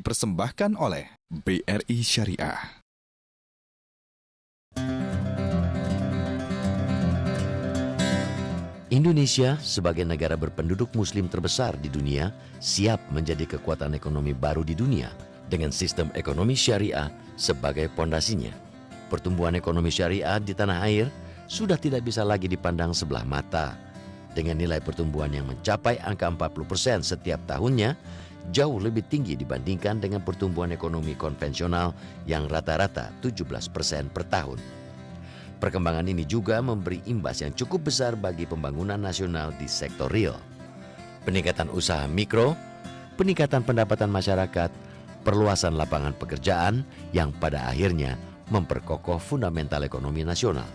dipersembahkan oleh BRI Syariah. Indonesia sebagai negara berpenduduk muslim terbesar di dunia siap menjadi kekuatan ekonomi baru di dunia dengan sistem ekonomi syariah sebagai pondasinya. Pertumbuhan ekonomi syariah di tanah air sudah tidak bisa lagi dipandang sebelah mata. Dengan nilai pertumbuhan yang mencapai angka 40% setiap tahunnya, jauh lebih tinggi dibandingkan dengan pertumbuhan ekonomi konvensional yang rata-rata 17% per tahun. Perkembangan ini juga memberi imbas yang cukup besar bagi pembangunan nasional di sektor real. Peningkatan usaha mikro, peningkatan pendapatan masyarakat, perluasan lapangan pekerjaan yang pada akhirnya memperkokoh fundamental ekonomi nasional.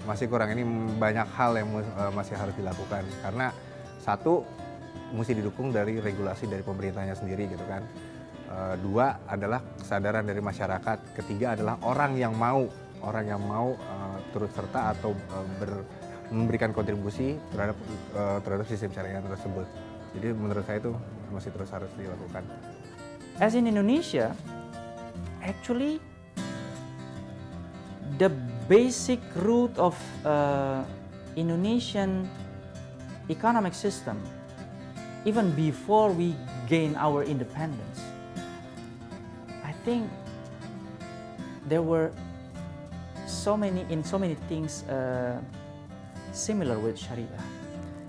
Masih kurang, ini banyak hal yang masih harus dilakukan. Karena satu, mesti didukung dari regulasi dari pemerintahnya sendiri gitu kan. Dua adalah kesadaran dari masyarakat. Ketiga adalah orang yang mau turut serta atau memberikan kontribusi terhadap sistem syariah tersebut. Jadi menurut saya itu masih terus harus dilakukan. As in Indonesia, actually the basic root of Indonesian economic system, even before we gain our independence, I think there were so many things similar with Sharia,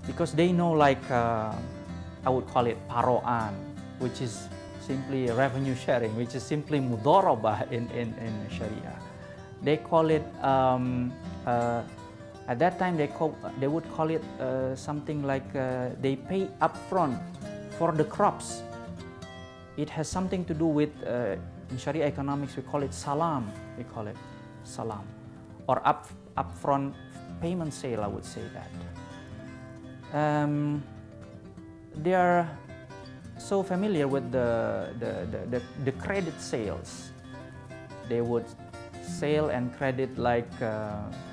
because they know, like I would call it paroan, which is simply revenue sharing, which is simply mudharabah in Sharia. They call it at that time they would call it something like they pay upfront for the crops. It has something to do with in Sharia economics we call it salam. We call it salam, or upfront payment sale. I would say that. They are so familiar with the credit sales. They would sell and credit like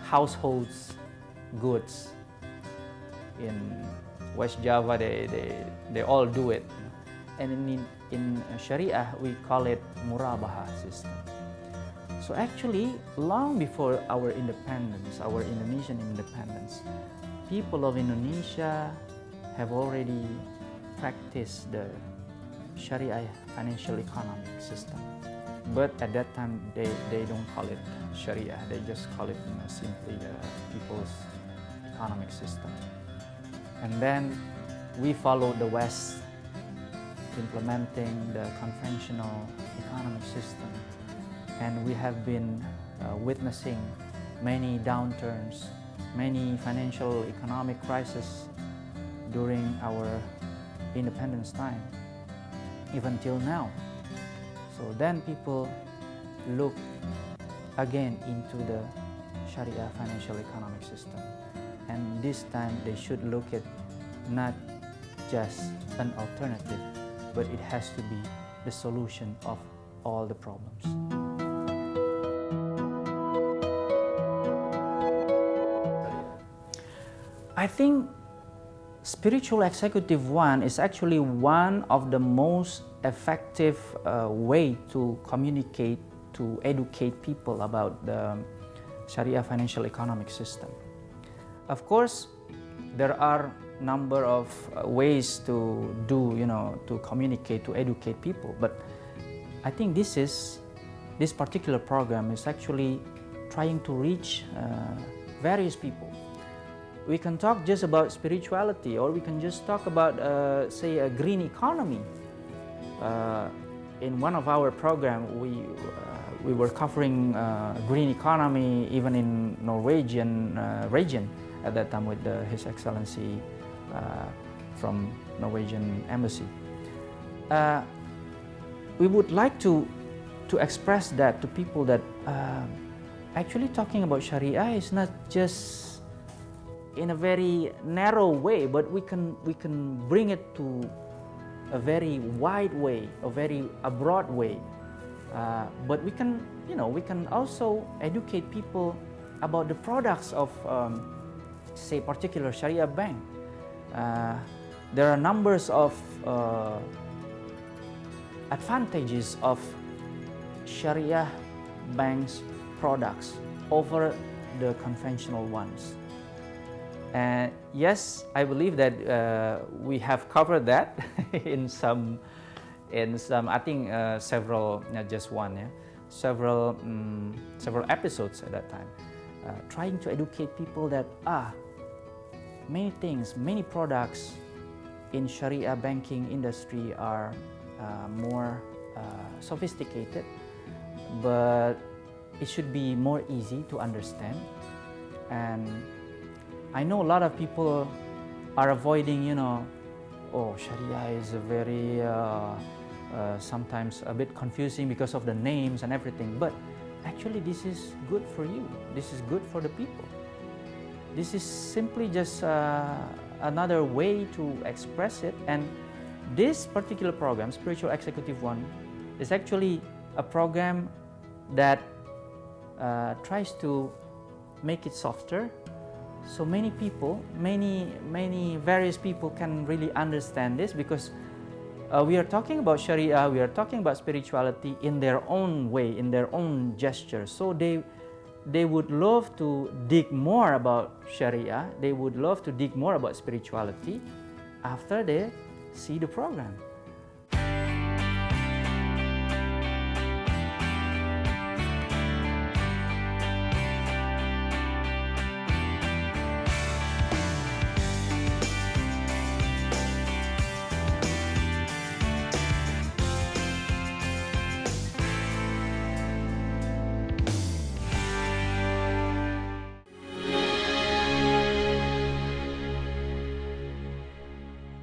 households goods. In West Java, they all do it, and in Sharia we call it murabaha system. So actually, long before our independence, our Indonesian independence, people of Indonesia have already practiced the Sharia financial economic system. But at that time, they don't call it Sharia. They just call it simply people's economic system. And then we followed the West, implementing the conventional economic system. And we have been witnessing many downturns, many financial economic crises during our independence time, even till now. So then people look again into the Sharia financial economic system. And this time they should look at not just an alternative, but it has to be the solution of all the problems. I think spiritual executive one is actually one of the most effective way to communicate, to educate people about the Sharia financial economic system. Of course, there are number of ways to do, to communicate, to educate people, but I think this particular program is actually trying to reach various people. We can talk just about spirituality, or we can just talk about, say, a green economy. In one of our programs, we were covering green economy even in Norwegian region at that time with His Excellency from Norwegian Embassy. We would like to express that to people that actually talking about Sharia is not just in a very narrow way, but we can bring it to a very wide way, a broad way. But we can also educate people about the products of, say, particular Sharia bank. there are numbers of advantages of Sharia banks products over the conventional ones. And yes, I believe that we have covered that in some I think several, not just one, yeah, several episodes at that time, trying to educate people that many things, many products in Sharia banking industry are more sophisticated, but it should be more easy to understand. And I know a lot of people are avoiding, Sharia is a very sometimes a bit confusing because of the names and everything, but actually this is good for you. This is good for the people. This is simply just another way to express it. And this particular program, Spiritual Executive One, is actually a program that tries to make it softer, so many people, many various people can really understand this, because we are talking about Sharia, we are talking about spirituality in their own way, in their own gesture. So they would love to dig more about Sharia, they would love to dig more about spirituality after they see the program.